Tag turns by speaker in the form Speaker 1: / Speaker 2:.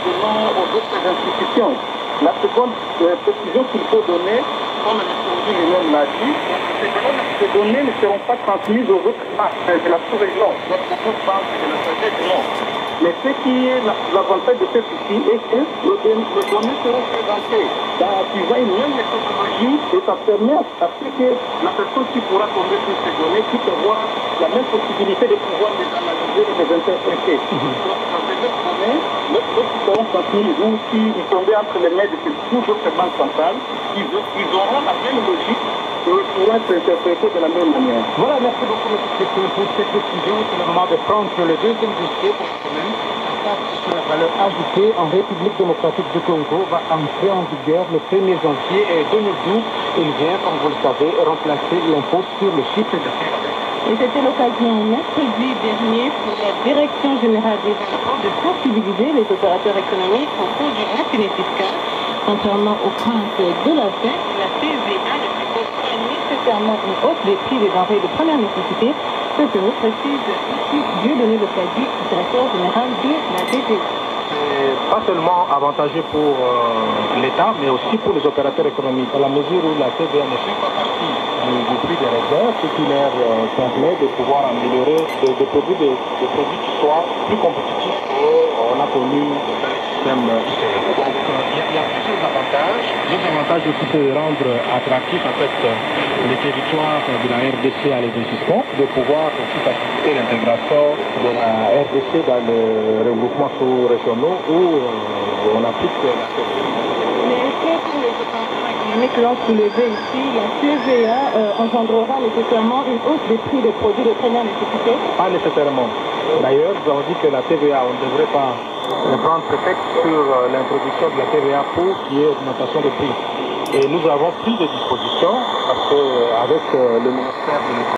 Speaker 1: donnons aux autres institutions. La seconde précision qu'il faut donner, comme l'institut lui-même l'a dit, ces données ne seront pas transmises aux autres banques de la sous-région, notre autre banque de la société du monde. Mais ce qui est l'avantage de cet outil est que les données seront présentées dans une même méthodologie et ça permet à ce que la personne qui pourra tomber sur ces données puisse avoir la même possibilité de pouvoir les analyser et les interpréter. Donc, dans ces deux données, lorsqu'ils seront transmis ou s'ils tombaient entre les mains de ces autres banques centrales, ils auront la même logique et pourront être interprétés de la même manière.
Speaker 2: Voilà, merci beaucoup, M. Christine, pour cette décision. C'est le moment de prendre le deuxième dossier pour la semaine. La taxe sur la valeur ajoutée en République démocratique du Congo va entrer en vigueur le 1er janvier 2012. Il vient, comme vous le savez, remplacer l'impôt sur le chiffre d'affaires.
Speaker 3: Et c'était l'occasion mercredi dernier pour la Direction générale des impôts de sensibiliser les opérateurs économiques au cours du rationnement fiscal. Contrairement aux craintes de la fête, la TVA ne propose pas nécessairement une hausse des prix des denrées de première nécessité, ce que nous précise ici Dieudonné Locadi, directeur général de la TVA.
Speaker 4: C'est pas seulement avantageux pour l'État, mais aussi pour les opérateurs économiques, à la mesure où la TVA ne fait pas partie du prix des réserves, ce qui leur permet de pouvoir améliorer des produits qui soient plus compétitifs qu'on a connu dans le système historique. Donc il y a plusieurs avantages. L'autre avantage aussi, c'est de rendre attractif en fait les territoires de la RDC à l'investissement, de pouvoir aussi faciliter l'intégration de la RDC dans le regroupement sous-régionaux où on applique la TVA.
Speaker 3: Mais est-ce que pour les opérateurs économiques l'ont soulevé ici, la TVA engendrera nécessairement une hausse des prix des produits de première nécessité?
Speaker 4: Pas nécessairement. D'ailleurs, nous avons dit que la TVA, on ne devrait pas prendre prétexte sur l'introduction de la TVA pour qu'il y ait augmentation de prix. Et nous avons pris des dispositions parce qu'avec le ministère de l'Économie,